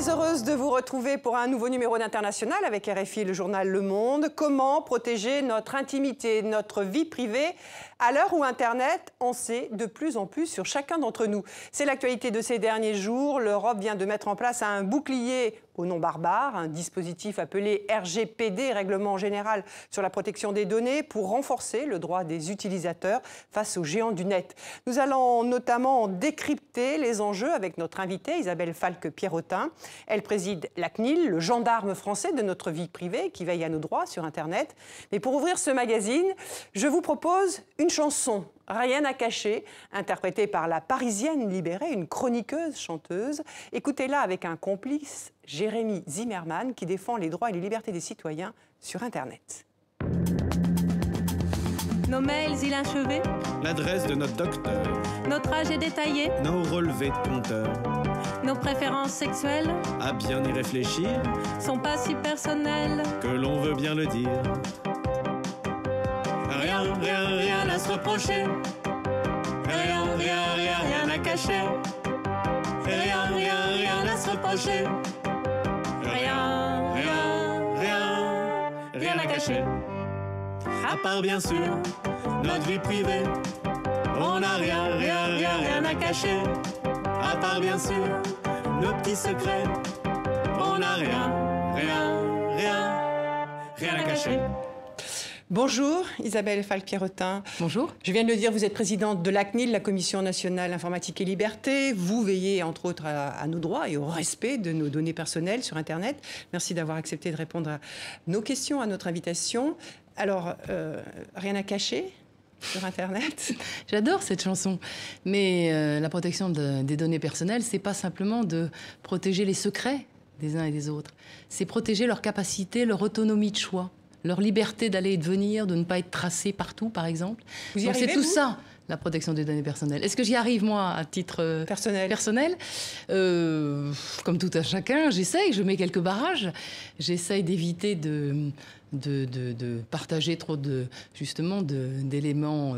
Très heureuse de vous retrouver pour un nouveau numéro d'International avec RFI, le journal Le Monde. Comment protéger notre intimité, notre vie privée à l'heure où Internet en sait de plus en plus sur chacun d'entre nous? C'est l'actualité de ces derniers jours. L'Europe vient de mettre en place un bouclier au nom barbare, un dispositif appelé RGPD, Règlement général sur la protection des données, pour renforcer le droit des utilisateurs face aux géants du net. Nous allons notamment décrypter les enjeux avec notre invitée Isabelle Falque-Pierrotin. Elle préside la CNIL, le gendarme français de notre vie privée qui veille à nos droits sur Internet. Mais pour ouvrir ce magazine, je vous propose une chanson, Rien à cacher, interprétée par la Parisienne libérée, une chroniqueuse chanteuse. Écoutez-la avec un complice, Jérémy Zimmerman, qui défend les droits et les libertés des citoyens sur Internet. Nos mails inachevés, l'adresse de notre docteur, notre âge est détaillé, nos relevés de compteur, nos préférences sexuelles, à bien y réfléchir, sont pas si personnelles que l'on veut bien le dire. Rien à se reprocher. Rien à cacher. Rien à se reprocher. Rien à cacher. À part bien sûr notre vie privée, on n'a rien à cacher. À part bien sûr nos petits secrets, on n'a rien à cacher. Bonjour Isabelle Falque-Pierrotin. Bonjour. Je viens de le dire, vous êtes présidente de la CNIL, la Commission nationale informatique et liberté. Vous veillez entre autres à nos droits et au respect de nos données personnelles sur Internet. Merci d'avoir accepté de répondre à nos questions, à notre invitation. Alors, rien à cacher sur Internet? J'adore cette chanson. Mais la protection des données personnelles, c'est pas simplement de protéger les secrets des uns et des autres. C'est protéger leur capacité, leur autonomie de choix, leur liberté d'aller et de venir, de ne pas être tracé partout, par exemple. Vous y arrivez, c'est tout ça, la protection des données personnelles. Est-ce que j'y arrive, moi, à titre personnel comme tout à chacun, j'essaye, je mets quelques barrages. J'essaye d'éviter de partager trop d'éléments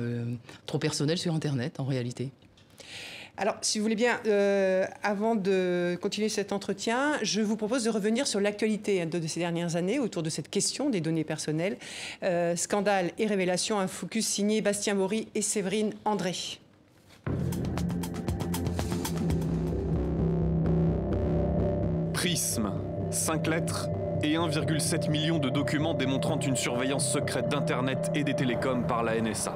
trop personnels sur Internet, en réalité. Alors, si vous voulez bien, avant de continuer cet entretien, je vous propose de revenir sur l'actualité de ces dernières années autour de cette question des données personnelles. Scandale et révélation, un focus signé Bastien Bory et Séverine André. Prisme, 5 lettres et 1,7 million de documents démontrant une surveillance secrète d'Internet et des télécoms par la NSA.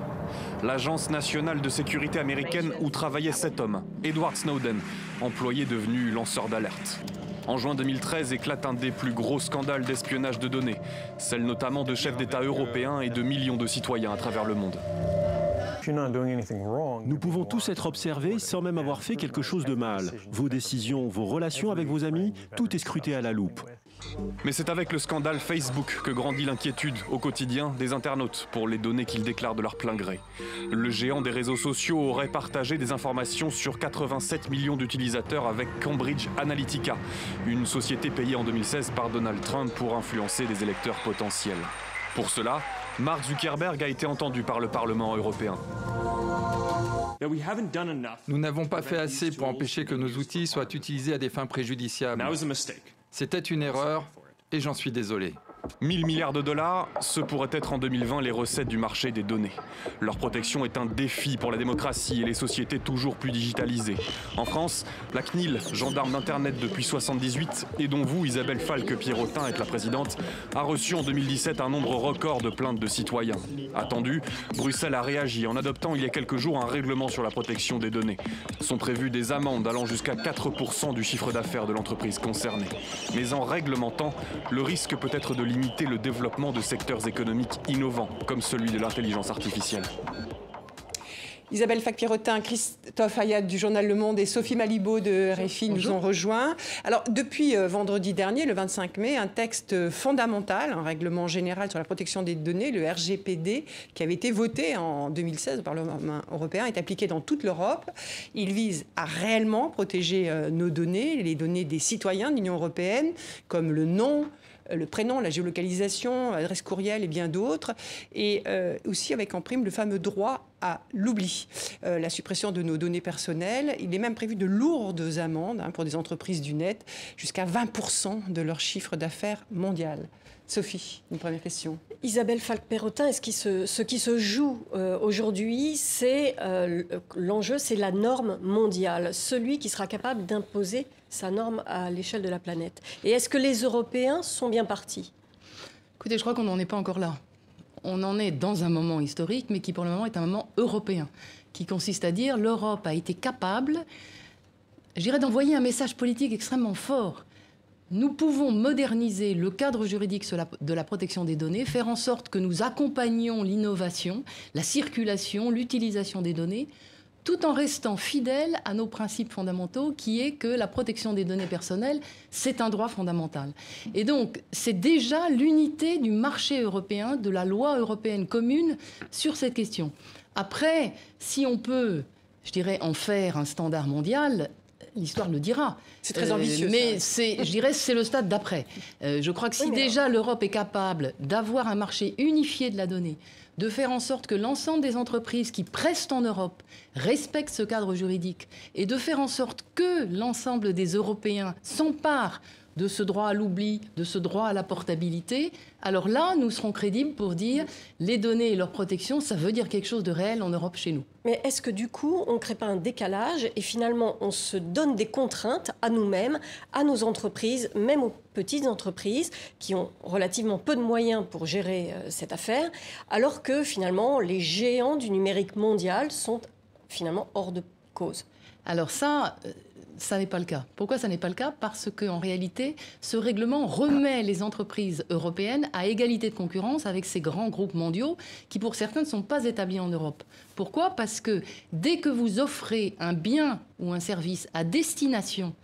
L'agence nationale de sécurité américaine où travaillait cet homme, Edward Snowden, employé devenu lanceur d'alerte. En juin 2013 éclate un des plus gros scandales d'espionnage de données, celle notamment de chefs d'État européens et de millions de citoyens à travers le monde. Nous pouvons tous être observés sans même avoir fait quelque chose de mal. Vos décisions, vos relations avec vos amis, tout est scruté à la loupe. Mais c'est avec le scandale Facebook que grandit l'inquiétude au quotidien des internautes pour les données qu'ils déclarent de leur plein gré. Le géant des réseaux sociaux aurait partagé des informations sur 87 millions d'utilisateurs avec Cambridge Analytica, une société payée en 2016 par Donald Trump pour influencer des électeurs potentiels. Pour cela, Mark Zuckerberg a été entendu par le Parlement européen. Nous n'avons pas fait assez pour empêcher que nos outils soient utilisés à des fins préjudiciables. C'était une erreur et j'en suis désolé. 1000 milliards de dollars, ce pourrait être en 2020 les recettes du marché des données. Leur protection est un défi pour la démocratie et les sociétés toujours plus digitalisées. En France, la CNIL, gendarme d'Internet depuis 1978, et dont vous, Isabelle Falque-Pierrotin, êtes la présidente, a reçu en 2017 un nombre record de plaintes de citoyens. Attendu, Bruxelles a réagi en adoptant il y a quelques jours un règlement sur la protection des données. Sont prévues des amendes allant jusqu'à 4% du chiffre d'affaires de l'entreprise concernée. Mais en réglementant, le risque peut être de limiter le développement de secteurs économiques innovants, comme celui de l'intelligence artificielle. Isabelle Falque-Pierrotin, Christophe Hayat du journal Le Monde et Sophie Malibaud de RFI nous ont rejoints. Alors, depuis vendredi dernier, le 25 mai, un texte fondamental, un règlement général sur la protection des données, le RGPD, qui avait été voté en 2016 au Parlement européen, est appliqué dans toute l'Europe. Il vise à réellement protéger nos données, les données des citoyens de l'Union européenne, comme le nom, le prénom, la géolocalisation, l'adresse courriel et bien d'autres. Et aussi avec en prime le fameux droit à l'oubli. La suppression de nos données personnelles, il est même prévu de lourdes amendes pour des entreprises du net, jusqu'à 20% de leur chiffre d'affaires mondial. Sophie, une première question. Isabelle Falque-Perrotin, ce qui se joue aujourd'hui, l'enjeu, c'est la norme mondiale, celui qui sera capable d'imposer sa norme à l'échelle de la planète. Et est-ce que les Européens sont bien partis ? Écoutez, je crois qu'on n'en est pas encore là. On en est dans un moment historique, mais qui pour le moment est un moment européen, qui consiste à dire l'Europe a été capable, je dirais, d'envoyer un message politique extrêmement fort. Nous pouvons moderniser le cadre juridique de la protection des données, faire en sorte que nous accompagnions l'innovation, la circulation, l'utilisation des données, tout en restant fidèles à nos principes fondamentaux, qui est que la protection des données personnelles, c'est un droit fondamental. Et donc, c'est déjà l'unité du marché européen, de la loi européenne commune sur cette question. Après, si on peut, je dirais, en faire un standard mondial, l'histoire le dira. C'est très ambitieux. Mais je dirais c'est le stade d'après. Je crois que si déjà l'Europe est capable d'avoir un marché unifié de la donnée, de faire en sorte que l'ensemble des entreprises qui prestent en Europe respectent ce cadre juridique et de faire en sorte que l'ensemble des Européens s'emparent de ce droit à l'oubli, de ce droit à la portabilité, alors là, nous serons crédibles pour dire les données et leur protection, ça veut dire quelque chose de réel en Europe chez nous. Mais est-ce que du coup, on ne crée pas un décalage et finalement, on se donne des contraintes à nous-mêmes, à nos entreprises, même aux petites entreprises qui ont relativement peu de moyens pour gérer cette affaire, alors que finalement, les géants du numérique mondial sont finalement hors de cause? Alors ça n'est pas le cas. Pourquoi ça n'est pas le cas ? Parce qu'en réalité, ce règlement remet les entreprises européennes à égalité de concurrence avec ces grands groupes mondiaux qui, pour certains, ne sont pas établis en Europe. Pourquoi ? Parce que dès que vous offrez un bien ou un service à destination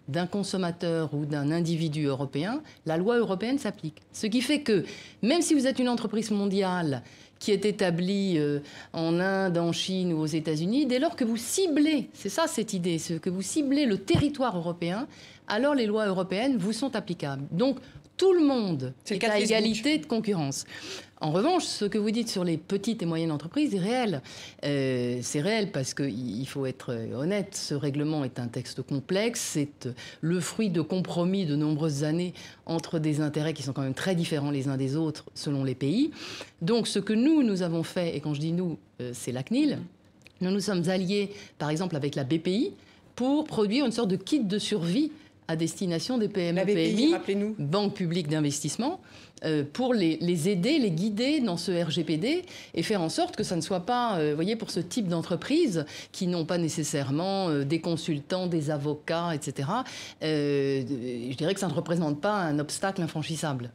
d'un consommateur ou d'un individu européen, la loi européenne s'applique. Ce qui fait que, même si vous êtes une entreprise mondiale qui est établie en Inde, en Chine ou aux États-Unis, dès lors que vous ciblez, c'est ça cette idée, que vous ciblez le territoire européen, alors les lois européennes vous sont applicables. Donc, tout le monde est à égalité de concurrence. En revanche, ce que vous dites sur les petites et moyennes entreprises est réel. C'est réel parce qu'il faut être honnête, ce règlement est un texte complexe, c'est le fruit de compromis de nombreuses années entre des intérêts qui sont quand même très différents les uns des autres selon les pays. Donc ce que nous avons fait, et quand je dis nous, c'est la CNIL, nous nous sommes alliés par exemple avec la BPI pour produire une sorte de kit de survie à destination des PME, PMI, banques publiques d'investissement, pour les aider, les guider dans ce RGPD et faire en sorte que ça ne soit pas, vous voyez, pour ce type d'entreprises qui n'ont pas nécessairement des consultants, des avocats, etc. Je dirais que ça ne représente pas un obstacle infranchissable.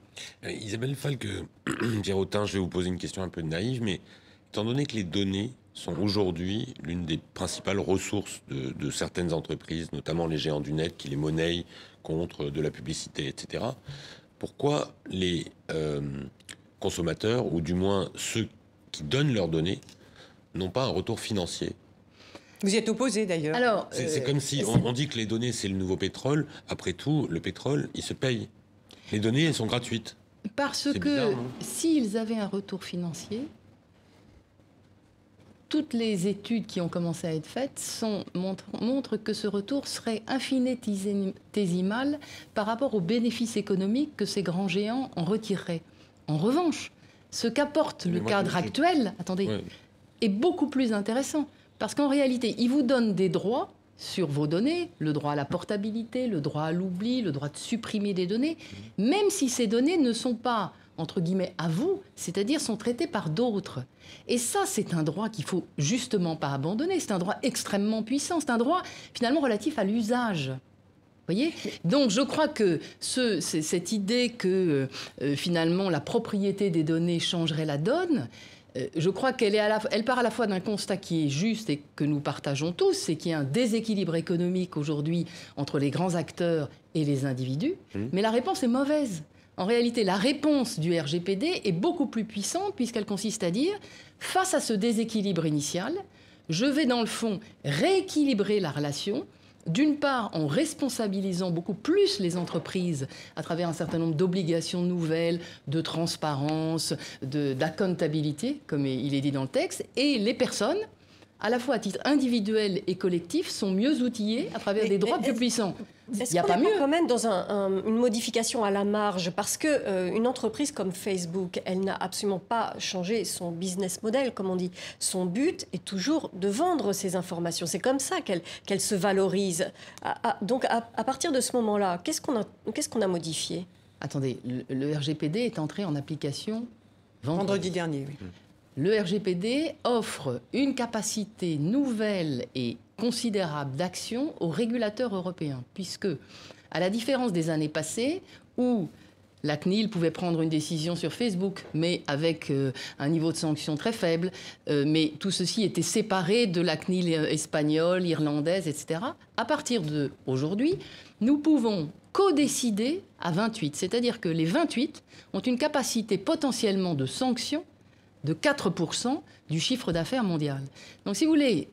Isabelle Falque-Perrotin, je vais vous poser une question un peu naïve, mais étant donné que les données sont aujourd'hui l'une des principales ressources de certaines entreprises, notamment les géants du net qui les monnaient contre de la publicité, etc. Pourquoi les consommateurs, ou du moins ceux qui donnent leurs données, n'ont pas un retour financier ? Vous y êtes opposé d'ailleurs. Alors, c'est comme si on dit que les données c'est le nouveau pétrole. Après tout, le pétrole, il se paye. Les données, elles sont gratuites. Parce que s'ils avaient un retour financier, toutes les études qui ont commencé à être faites montrent que ce retour serait infinitésimal par rapport aux bénéfices économiques que ces grands géants en retireraient. En revanche, ce qu'apporte le cadre actuel, est beaucoup plus intéressant. Parce qu'en réalité, il vous donne des droits sur vos données, le droit à la portabilité, le droit à l'oubli, le droit de supprimer des données, même si ces données ne sont pas, entre guillemets, à vous, c'est-à-dire sont traitées par d'autres. Et ça, c'est un droit qu'il ne faut justement pas abandonner. C'est un droit extrêmement puissant. C'est un droit, finalement, relatif à l'usage. Vous voyez ? Donc, je crois que cette idée que, finalement, la propriété des données changerait la donne, je crois elle part à la fois d'un constat qui est juste et que nous partageons tous, c'est qu'il y a un déséquilibre économique aujourd'hui entre les grands acteurs et les individus. Mais la réponse est mauvaise. En réalité, la réponse du RGPD est beaucoup plus puissante puisqu'elle consiste à dire, face à ce déséquilibre initial, je vais dans le fond rééquilibrer la relation d'une part en responsabilisant beaucoup plus les entreprises à travers un certain nombre d'obligations nouvelles, de transparence, d'accountability, comme il est dit dans le texte, et les personnes, à la fois à titre individuel et collectif, sont mieux outillées à travers des droits plus puissants. Est-ce qu'on n'est pas quand même dans une modification à la marge? Parce qu'une entreprise comme Facebook, elle n'a absolument pas changé son business model, comme on dit. Son but est toujours de vendre ces informations. C'est comme ça qu'elle se valorise. Donc, à partir de ce moment-là, qu'est-ce qu'on a modifié? Attendez, le RGPD est entré en application vendredi dernier. Oui. Le RGPD offre une capacité nouvelle et considérable d'action aux régulateurs européens, puisque, à la différence des années passées, où la CNIL pouvait prendre une décision sur Facebook, mais avec un niveau de sanction très faible, mais tout ceci était séparé de la CNIL espagnole, irlandaise, etc. À partir d'aujourd'hui, nous pouvons co-décider à 28, c'est-à-dire que les 28 ont une capacité potentiellement de sanction de 4% du chiffre d'affaires mondial. Donc, si vous voulez,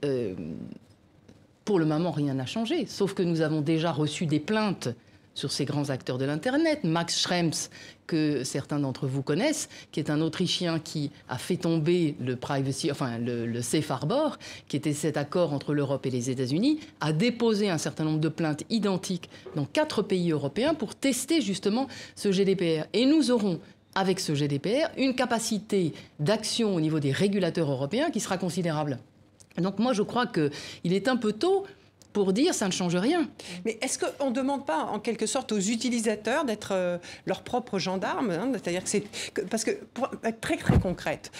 pour le moment, rien n'a changé, sauf que nous avons déjà reçu des plaintes sur ces grands acteurs de l'Internet. Max Schrems, que certains d'entre vous connaissent, qui est un Autrichien qui a fait tomber le Safe Harbor, qui était cet accord entre l'Europe et les États-Unis, a déposé un certain nombre de plaintes identiques dans 4 pays européens pour tester justement ce GDPR. Et nous aurons, avec ce GDPR, une capacité d'action au niveau des régulateurs européens qui sera considérable. Donc moi, je crois qu'il est un peu tôt pour dire ça ne change rien. Mais est-ce qu'on ne demande pas, en quelque sorte, aux utilisateurs d'être leurs propres gendarmes, hein? C'est-à-dire que parce que, pour être très, très concrète,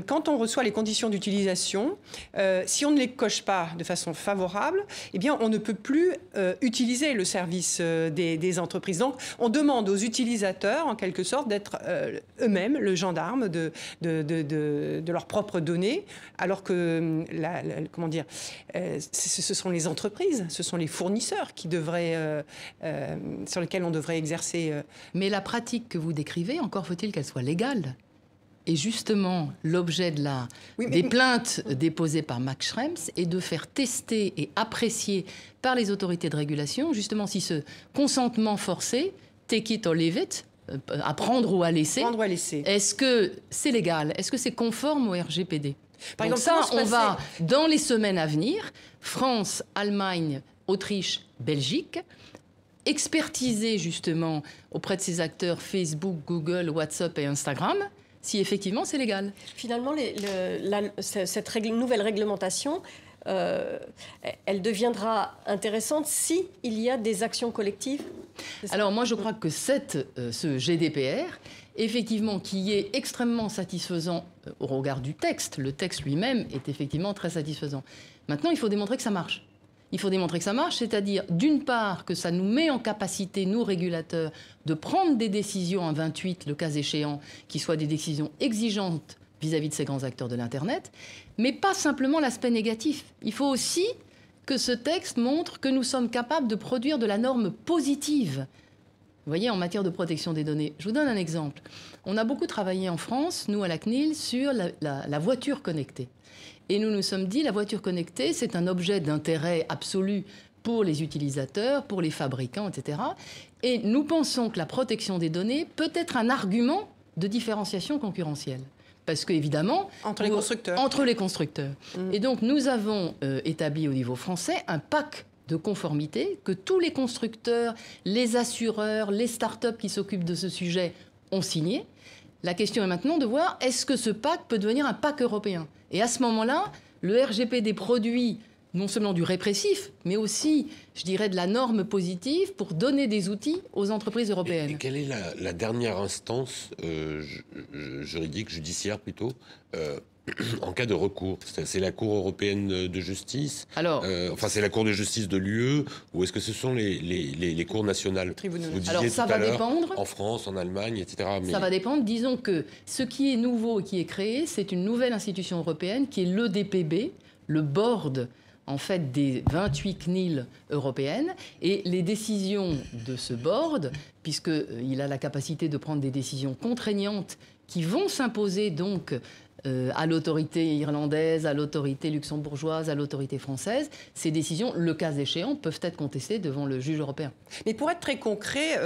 quand on reçoit les conditions d'utilisation, si on ne les coche pas de façon favorable, eh bien, on ne peut plus utiliser le service des entreprises. Donc, on demande aux utilisateurs, en quelque sorte, d'être eux-mêmes le gendarme de leurs propres données, alors que, comment dire, ce sont les entreprises, ce sont les fournisseurs qui devraient, sur lesquels on devrait exercer. Mais la pratique que vous décrivez, encore faut-il qu'elle soit légale. Et justement, l'objet des plaintes déposées par Max Schrems est de faire tester et apprécier par les autorités de régulation, justement, si ce consentement forcé, take it or leave it, à prendre ou à laisser, est-ce que c'est légal? Est-ce que c'est conforme au RGPD? Par exemple, ça, on va, dans les semaines à venir, France, Allemagne, Autriche, Belgique, expertiser justement auprès de ces acteurs Facebook, Google, WhatsApp et Instagram, si effectivement c'est légal. Finalement, cette nouvelle réglementation, elle deviendra intéressante si il y a des actions collectives. Alors moi, je crois que ce GDPR, effectivement, qui est extrêmement satisfaisant au regard du texte. Le texte lui-même est effectivement très satisfaisant. Maintenant, il faut démontrer que ça marche. Il faut démontrer que ça marche, c'est-à-dire, d'une part, que ça nous met en capacité, nous, régulateurs, de prendre des décisions à 28, le cas échéant, qui soient des décisions exigeantes vis-à-vis de ces grands acteurs de l'Internet, mais pas simplement l'aspect négatif. Il faut aussi que ce texte montre que nous sommes capables de produire de la norme positive. Vous voyez, en matière de protection des données. Je vous donne un exemple. On a beaucoup travaillé en France, nous à la CNIL, sur la voiture connectée. Et nous nous sommes dit, la voiture connectée, c'est un objet d'intérêt absolu pour les utilisateurs, pour les fabricants, etc. Et nous pensons que la protection des données peut être un argument de différenciation concurrentielle. Parce qu'évidemment, entre les constructeurs. Et donc, nous avons établi au niveau français un pacte de conformité que tous les constructeurs, les assureurs, les start-up qui s'occupent de ce sujet ont signé. La question est maintenant de voir, est-ce que ce pacte peut devenir un pacte européen? Et à ce moment-là, le RGPD produit non seulement du répressif, mais aussi, je dirais, de la norme positive pour donner des outils aux entreprises européennes. Et quelle est la dernière instance juridique, judiciaire plutôt, en cas de recours? C'est la Cour européenne de justice? Alors, c'est la Cour de justice de l'UE, ou est-ce que ce sont les cours nationales? Vous disiez alors, ça va dépendre. En France, en Allemagne, etc. Ça va dépendre. Disons que ce qui est nouveau et qui est créé, c'est une nouvelle institution européenne qui est l'EDPB, le board en fait des 28 CNIL européennes, et les décisions de ce board, puisqu'il a la capacité de prendre des décisions contraignantes qui vont s'imposer donc à l'autorité irlandaise, à l'autorité luxembourgeoise, à l'autorité française, ces décisions, le cas échéant, peuvent être contestées devant le juge européen. Mais pour être très concret,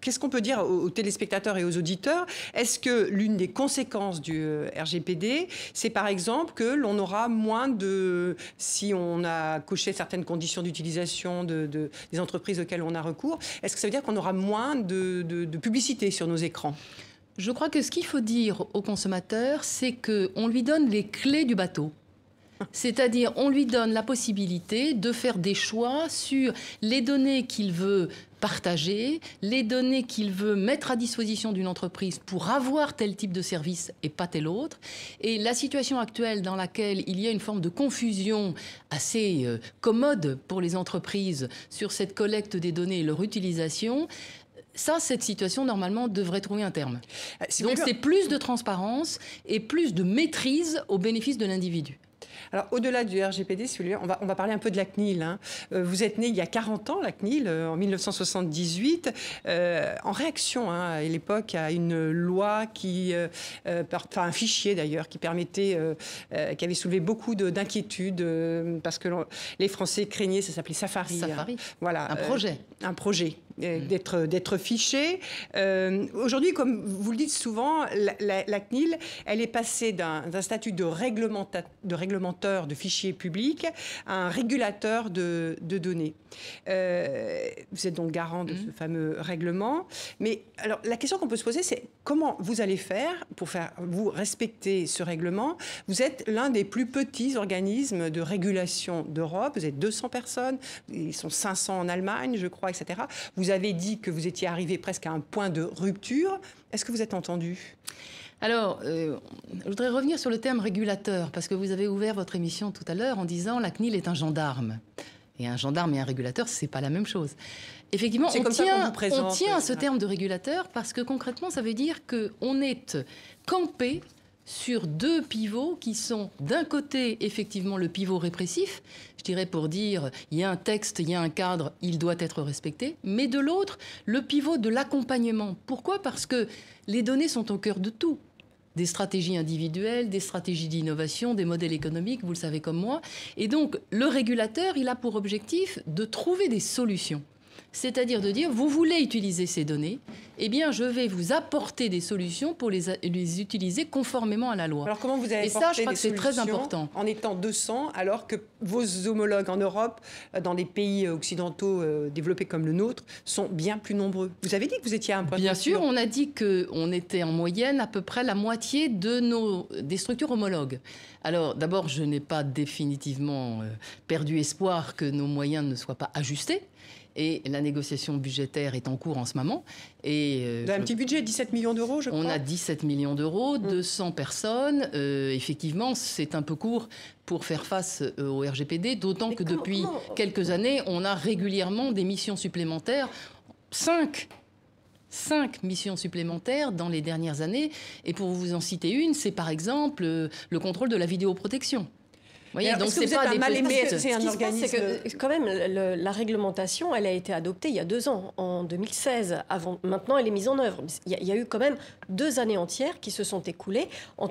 qu'est-ce qu'on peut dire aux téléspectateurs et aux auditeurs? Est-ce que l'une des conséquences du RGPD, c'est par exemple que l'on aura moins de... Si on a coché certaines conditions d'utilisation des entreprises auxquelles on a recours, est-ce que ça veut dire qu'on aura moins de publicité sur nos écrans? Je crois que ce qu'il faut dire au consommateur, c'est qu'on lui donne les clés du bateau. C'est-à-dire, on lui donne la possibilité de faire des choix sur les données qu'il veut partager, les données qu'il veut mettre à disposition d'une entreprise pour avoir tel type de service et pas tel autre. Et la situation actuelle dans laquelle il y a une forme de confusion assez commode pour les entreprises sur cette collecte des données et leur utilisation, cette situation, normalement, devrait trouver un terme. Donc, c'est plus de transparence et plus de maîtrise au bénéfice de l'individu. Alors, au-delà du RGPD, on va parler un peu de la CNIL. Hein. Vous êtes né il y a 40 ans, la CNIL, en 1978, en réaction à l'époque à une loi un fichier d'ailleurs, qui avait soulevé beaucoup d'inquiétudes parce que les Français craignaient, ça s'appelait Safari. Safari. Hein. Voilà, Un projet. D'être fiché. Aujourd'hui, comme vous le dites souvent, la CNIL, elle est passée d'un statut de réglementeur de fichiers publics à un régulateur de données. Vous êtes donc garant de ce fameux règlement. Mais alors, la question qu'on peut se poser, c'est comment vous allez faire pour vous respecter ce règlement? Vous êtes l'un des plus petits organismes de régulation d'Europe. Vous êtes 200 personnes. Ils sont 500 en Allemagne, je crois, etc. Vous avez dit que vous étiez arrivé presque à un point de rupture. Est-ce que vous êtes entendu? Alors, je voudrais revenir sur le terme régulateur, parce que vous avez ouvert votre émission tout à l'heure en disant la CNIL est un gendarme. Et un gendarme et un régulateur, c'est pas la même chose. Effectivement, on tient à ce terme de régulateur parce que concrètement, ça veut dire qu'on est campé sur deux pivots qui sont d'un côté effectivement le pivot répressif, je dirais pour dire il y a un texte, il y a un cadre, il doit être respecté, mais de l'autre le pivot de l'accompagnement. Pourquoi? Parce que les données sont au cœur de tout. Des stratégies individuelles, des stratégies d'innovation, des modèles économiques, vous le savez comme moi. Et donc le régulateur, il a pour objectif de trouver des solutions. C'est-à-dire de dire, vous voulez utiliser ces données, eh bien, je vais vous apporter des solutions pour les utiliser conformément à la loi. Alors, comment vous avez apporté je crois que c'est très important. En étant 200, alors que vos homologues en Europe, dans les pays occidentaux développés comme le nôtre, sont bien plus nombreux. Vous avez dit que vous étiez à un point de Bien sûr, on a dit qu'on était en moyenne à peu près la moitié des structures homologues. Alors, d'abord, je n'ai pas définitivement perdu espoir que nos moyens ne soient pas ajustés. Et la négociation budgétaire est en cours en ce moment. Et un petit budget, 17 millions d'euros, je crois. On a 17 millions d'euros, 200 personnes. Effectivement, c'est un peu court pour faire face au RGPD, d'autant que depuis quelques années, on a régulièrement des missions supplémentaires. 5 missions supplémentaires dans les dernières années. Et pour vous en citer une, c'est par exemple le contrôle de la vidéoprotection. Voyez, donc c'est pas des c'est un organisme. C'est que quand même la réglementation, elle a été adoptée il y a 2 ans, en 2016. Maintenant, elle est mise en œuvre. Il y a eu quand même 2 années entières qui se sont écoulées.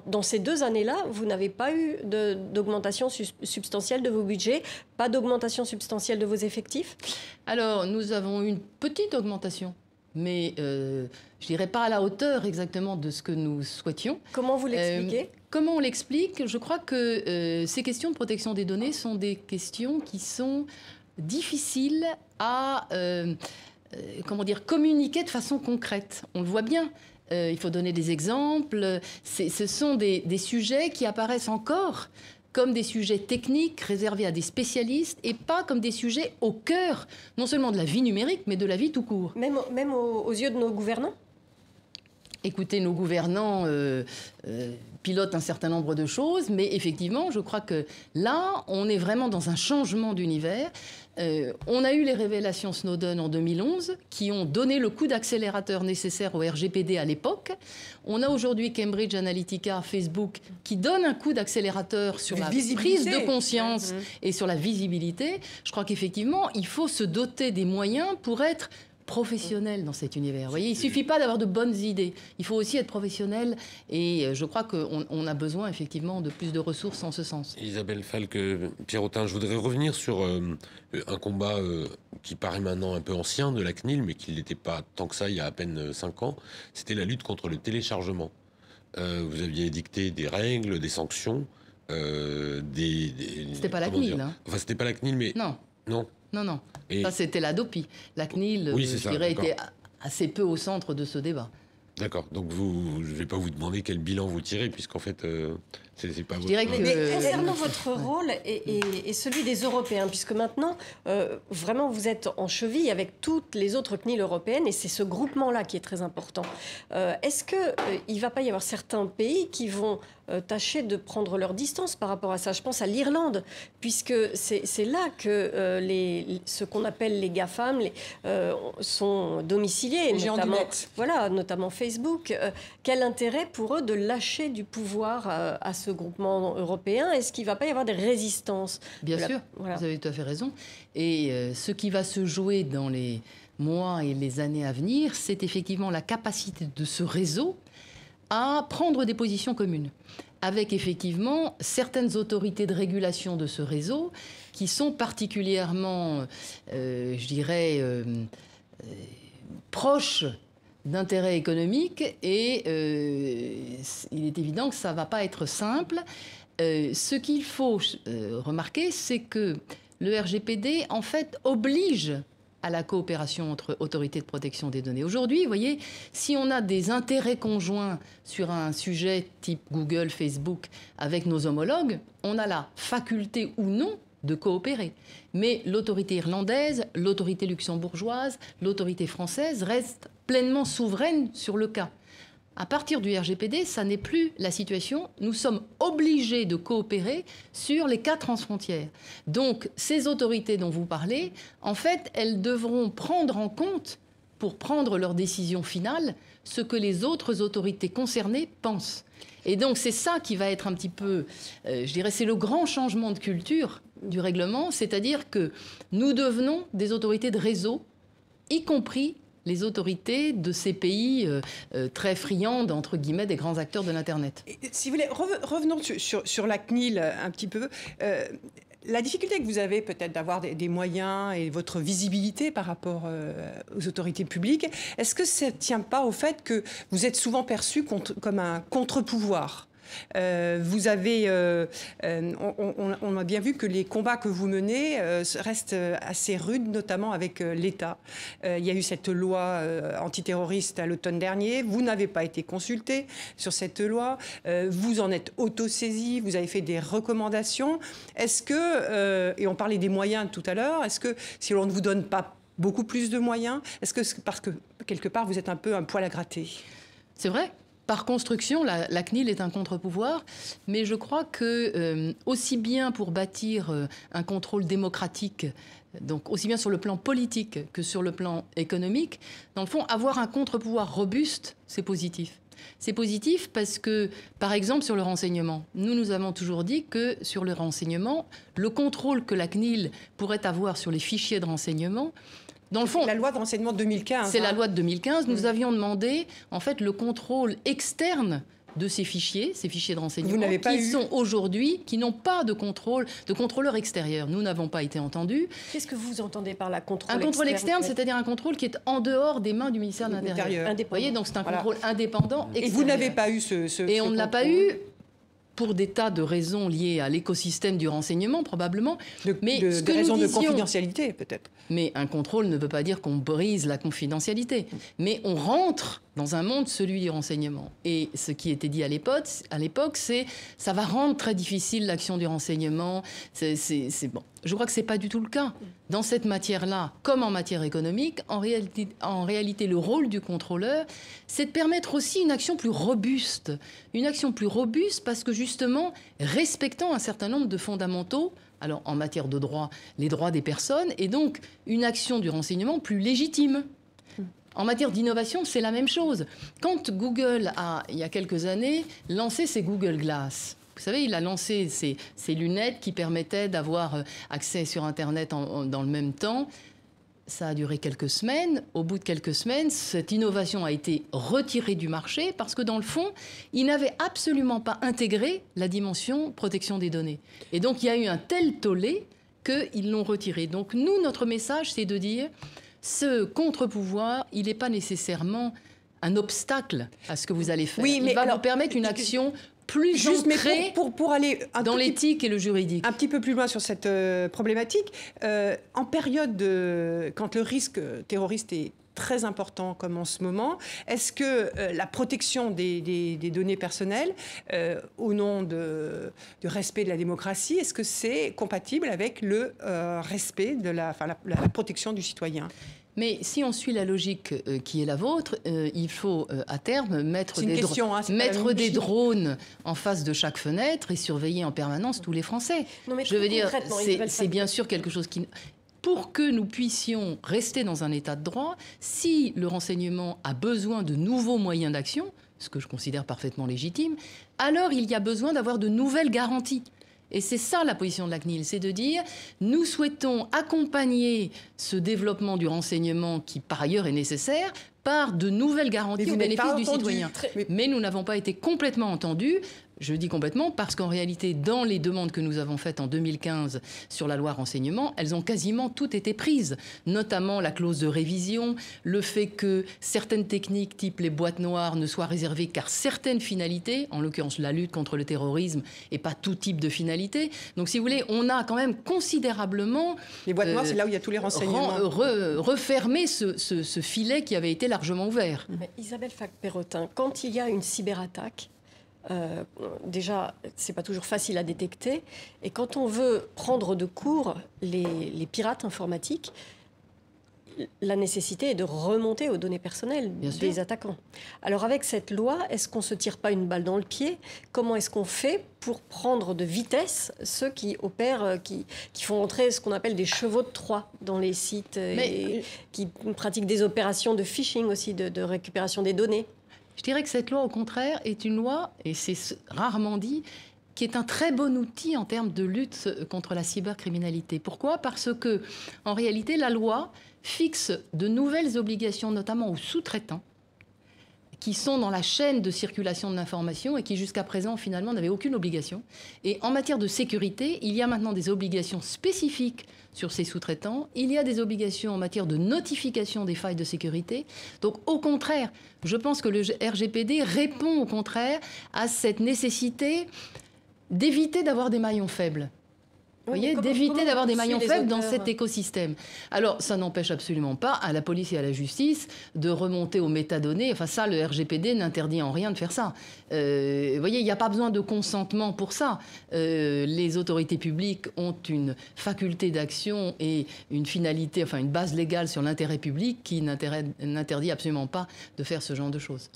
Dans ces 2 années-là, vous n'avez pas eu d'augmentation substantielle de vos budgets, pas d'augmentation substantielle de vos effectifs? Alors, nous avons une petite augmentation. Mais je dirais pas à la hauteur exactement de ce que nous souhaitions. Comment vous l'expliquez? Comment on l'explique? Je crois que ces questions de protection des données sont des questions qui sont difficiles à communiquer de façon concrète. On le voit bien. Il faut donner des exemples. Ce sont des sujets qui apparaissent encore comme des sujets techniques réservés à des spécialistes et pas comme des sujets au cœur, non seulement de la vie numérique, mais de la vie tout court. Même aux yeux de nos gouvernants? Écoutez, nos gouvernants pilotent un certain nombre de choses, mais effectivement, je crois que là, on est vraiment dans un changement d'univers. On a eu les révélations Snowden en 2011, qui ont donné le coup d'accélérateur nécessaire au RGPD à l'époque. On a aujourd'hui Cambridge Analytica, Facebook, qui donne un coup d'accélérateur sur la prise de conscience et sur la visibilité. Je crois qu'effectivement, il faut se doter des moyens pour être professionnel dans cet univers. Vous voyez, il ne suffit pas d'avoir de bonnes idées. Il faut aussi être professionnel. Et je crois qu'on a besoin effectivement de plus de ressources en ce sens. Isabelle Falque, Pierrotin, je voudrais revenir sur un combat qui paraît maintenant un peu ancien de la CNIL, mais qui n'était pas tant que ça il y a à peine 5 ans. C'était la lutte contre le téléchargement. Vous aviez édicté des règles, des sanctions. C'était pas la CNIL. Hein. Enfin, c'était pas la CNIL, mais... Non. Non. Non. Et... Ça, c'était la DOPI. La CNIL, oui, je dirais, était assez peu au centre de ce débat. D'accord. Donc, je ne vais pas vous demander quel bilan vous tirez, puisqu'en fait, c'est pas votre... Mais concernant votre rôle et celui des Européens, puisque maintenant, vraiment, vous êtes en cheville avec toutes les autres CNIL européennes, et c'est ce groupement-là qui est très important. Est-ce qu'il ne va pas y avoir certains pays qui vont tâcher de prendre leur distance par rapport à ça? Je pense à l'Irlande, puisque c'est là que ce qu'on appelle les GAFAM sont domiciliés, notamment Facebook. Quel intérêt pour eux de lâcher du pouvoir à ce groupement européen? Est-ce qu'il ne va pas y avoir des résistances? Bien sûr, vous avez tout à fait raison. Et ce qui va se jouer dans les mois et les années à venir, c'est effectivement la capacité de ce réseau à prendre des positions communes, avec effectivement certaines autorités de régulation de ce réseau qui sont particulièrement, je dirais, proches d'intérêts économiques, et il est évident que ça ne va pas être simple. Ce qu'il faut remarquer, c'est que le RGPD, en fait, oblige à la coopération entre autorités de protection des données. Aujourd'hui, vous voyez, si on a des intérêts conjoints sur un sujet type Google, Facebook, avec nos homologues, on a la faculté ou non de coopérer. Mais l'autorité irlandaise, l'autorité luxembourgeoise, l'autorité française restent pleinement souveraines sur le cas. À partir du RGPD, ça n'est plus la situation. Nous sommes obligés de coopérer sur les cas transfrontières. Donc, ces autorités dont vous parlez, en fait, elles devront prendre en compte, pour prendre leur décision finale, ce que les autres autorités concernées pensent. Et donc, c'est ça qui va être un petit peu, je dirais, c'est le grand changement de culture du règlement, c'est-à-dire que nous devenons des autorités de réseau, y compris les autorités de ces pays très friandes, entre guillemets, des grands acteurs de l'Internet. Si vous voulez, revenons sur la CNIL un petit peu. La difficulté que vous avez peut-être d'avoir des moyens et votre visibilité par rapport aux autorités publiques, est-ce que ça ne tient pas au fait que vous êtes souvent perçu comme un contre-pouvoir ? Vous avez, on a bien vu que les combats que vous menez restent assez rudes, notamment avec l'État. Il y a eu cette loi antiterroriste à l'automne dernier. Vous n'avez pas été consulté sur cette loi. Vous en êtes auto-saisi. Vous avez fait des recommandations. Est-ce que, et on parlait des moyens tout à l'heure, est-ce que si on ne vous donne pas beaucoup plus de moyens, est-ce que parce que quelque part vous êtes un peu un poil à gratter? C'est vrai. Par construction, la CNIL est un contre-pouvoir, mais je crois que aussi bien pour bâtir un contrôle démocratique, donc aussi bien sur le plan politique que sur le plan économique, dans le fond, avoir un contre-pouvoir robuste, c'est positif. C'est positif parce que, par exemple, sur le renseignement, nous avons toujours dit que sur le renseignement, le contrôle que la CNIL pourrait avoir sur les fichiers de renseignement, dans le fond, la loi de renseignement de 2015. C'est la loi de 2015. Nous avions demandé, en fait, le contrôle externe de ces fichiers de renseignement sont aujourd'hui, qui n'ont pas de contrôleur extérieur. Nous n'avons pas été entendus. Qu'est-ce que vous entendez par la contrôle externe? Un contrôle externe, c'est-à-dire un contrôle qui est en dehors des mains du ministère de l'Intérieur. Vous voyez, donc c'est un contrôle indépendant extérieur. Et vous n'avez pas eu ce Et on ne l'a pas eu pour des tas de raisons liées à l'écosystème du renseignement, probablement. Mais de raisons de confidentialité, peut-être. Mais un contrôle ne veut pas dire qu'on brise la confidentialité. Mais on rentre dans un monde, celui du renseignement. Et ce qui était dit à l'époque, c'est ça va rendre très difficile l'action du renseignement. C'est bon. Je crois que ce n'est pas du tout le cas. Dans cette matière-là, comme en matière économique, en réalité, le rôle du contrôleur, c'est de permettre aussi une action plus robuste. Une action plus robuste parce que, justement, respectant un certain nombre de fondamentaux, alors en matière de droit, les droits des personnes, et donc une action du renseignement plus légitime. En matière d'innovation, c'est la même chose. Quand Google a, il y a quelques années, lancé ses Google Glass, vous savez, il a lancé ces lunettes qui permettaient d'avoir accès sur Internet dans le même temps. Ça a duré quelques semaines. Au bout de quelques semaines, cette innovation a été retirée du marché parce que, dans le fond, ils n'avaient absolument pas intégré la dimension protection des données. Et donc, il y a eu un tel tollé qu'ils l'ont retiré. Donc, nous, notre message, c'est de dire, ce contre-pouvoir, il n'est pas nécessairement un obstacle à ce que vous allez faire. Oui, mais il va alors, vous permettre une action plus ancrée pour aller dans l'éthique et le juridique. Un petit peu plus loin sur cette problématique, en période quand le risque terroriste est très important comme en ce moment, est-ce que la protection des données personnelles au nom du respect de la démocratie, est-ce que c'est compatible avec le respect de la protection du citoyen ? Mais si on suit la logique qui est la vôtre, il faut à terme mettre des drones en face de chaque fenêtre et surveiller en permanence tous les Français. Non, mais je veux dire, c'est bien sûr quelque chose qui... Pour que nous puissions rester dans un état de droit, si le renseignement a besoin de nouveaux moyens d'action, ce que je considère parfaitement légitime, alors il y a besoin d'avoir de nouvelles garanties. Et c'est ça la position de la CNIL, c'est de dire nous souhaitons accompagner ce développement du renseignement qui par ailleurs est nécessaire par de nouvelles garanties au bénéfice du citoyen. Mais nous n'avons pas été complètement entendus. Je dis complètement parce qu'en réalité, dans les demandes que nous avons faites en 2015 sur la loi renseignement, elles ont quasiment toutes été prises, notamment la clause de révision, le fait que certaines techniques type les boîtes noires ne soient réservées qu'à certaines finalités, en l'occurrence la lutte contre le terrorisme et pas tout type de finalité. Donc si vous voulez, on a quand même considérablement... Les boîtes noires, c'est là où il y a tous les renseignements. Refermé ce filet qui avait été largement ouvert. Mais Isabelle Fac-Perrotin, quand il y a une cyberattaque, déjà, c'est pas toujours facile à détecter. Et quand on veut prendre de court les pirates informatiques, la nécessité est de remonter aux données personnelles des attaquants. Alors avec cette loi, est-ce qu'on ne se tire pas une balle dans le pied ? Comment est-ce qu'on fait pour prendre de vitesse ceux qui opèrent, qui font entrer ce qu'on appelle des chevaux de Troie dans les sites, et qui pratiquent des opérations de phishing aussi, de récupération des données ? Je dirais que cette loi, au contraire, est une loi, et c'est rarement dit, qui est un très bon outil en termes de lutte contre la cybercriminalité. Pourquoi ? Parce que, en réalité, la loi fixe de nouvelles obligations, notamment aux sous-traitants, qui sont dans la chaîne de circulation de l'information et qui, jusqu'à présent, finalement, n'avaient aucune obligation. Et en matière de sécurité, il y a maintenant des obligations spécifiques sur ces sous-traitants. Il y a des obligations en matière de notification des failles de sécurité. Donc, au contraire, je pense que le RGPD répond, au contraire, à cette nécessité d'éviter d'avoir des maillons faibles. Vous voyez, d'éviter d'avoir des maillons faibles dans cet écosystème. Alors, ça n'empêche absolument pas à la police et à la justice de remonter aux métadonnées. Enfin, ça, le RGPD n'interdit en rien de faire ça. Vous voyez, il n'y a pas besoin de consentement pour ça. Les autorités publiques ont une faculté d'action et une finalité, enfin une base légale sur l'intérêt public qui n'interdit absolument pas de faire ce genre de choses.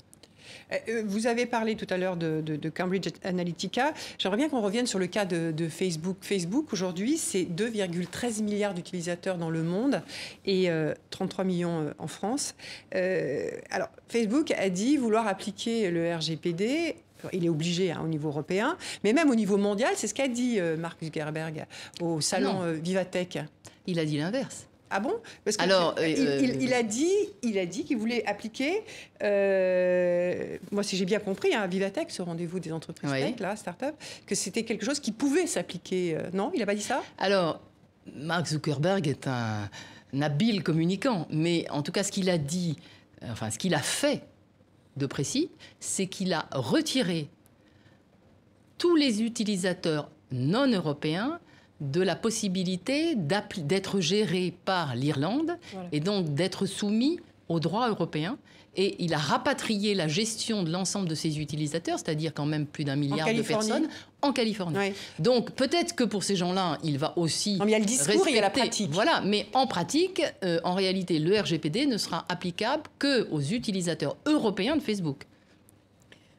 Vous avez parlé tout à l'heure de Cambridge Analytica. J'aimerais bien qu'on revienne sur le cas de Facebook. Facebook, aujourd'hui, c'est 2,13 milliards d'utilisateurs dans le monde et 33 millions en France. Alors, Facebook a dit vouloir appliquer le RGPD. Il est obligé au niveau européen, mais même au niveau mondial, c'est ce qu'a dit Mark Zuckerberg au salon Vivatech. Il a dit l'inverse. Ah bon ? Parce que alors, il a dit qu'il voulait appliquer, moi si j'ai bien compris, Vivatech, ce rendez-vous des entreprises tech, là, start-up, que c'était quelque chose qui pouvait s'appliquer. Non, il n'a pas dit ça ? Alors, Mark Zuckerberg est un habile communicant, mais en tout cas, ce qu'il a dit, enfin, ce qu'il a fait de précis, c'est qu'il a retiré tous les utilisateurs non européens de la possibilité d'être géré par l'Irlande et donc d'être soumis au droit européen. Et il a rapatrié la gestion de l'ensemble de ses utilisateurs, c'est-à-dire quand même plus d'1 milliard de personnes, en Californie. Oui. Donc peut-être que pour ces gens-là, il va aussi... Non, mais il y a le discours et il y a la pratique. Voilà, mais en pratique, en réalité, le RGPD ne sera applicable qu'aux utilisateurs européens de Facebook.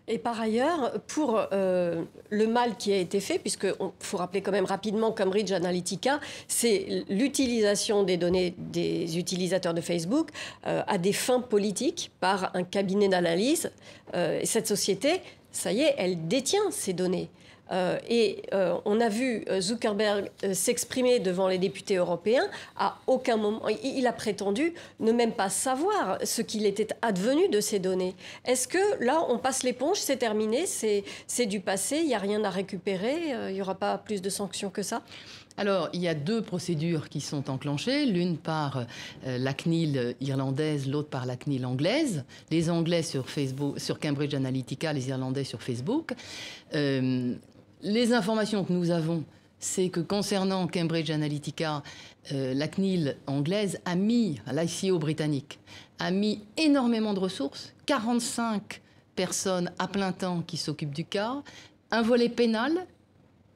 Et par ailleurs, pour le mal qui a été fait, puisqu'il faut rappeler quand même rapidement Cambridge Analytica, c'est l'utilisation des données des utilisateurs de Facebook à des fins politiques par un cabinet d'analyse. Et cette société, ça y est, elle détient ces données. On a vu Zuckerberg s'exprimer devant les députés européens. À aucun moment, il a prétendu ne même pas savoir ce qu'il était advenu de ces données. Est-ce que là, on passe l'éponge, c'est terminé, c'est du passé, il n'y a rien à récupérer, il n'y aura pas plus de sanctions que ça ? Alors, il y a 2 procédures qui sont enclenchées, l'une par la CNIL irlandaise, l'autre par la CNIL anglaise. Les Anglais sur Facebook, sur Cambridge Analytica, les Irlandais sur Facebook. Les informations que nous avons, c'est que concernant Cambridge Analytica, la CNIL anglaise a mis, l'ICO britannique, a mis énormément de ressources, 45 personnes à plein temps qui s'occupent du cas, un volet pénal,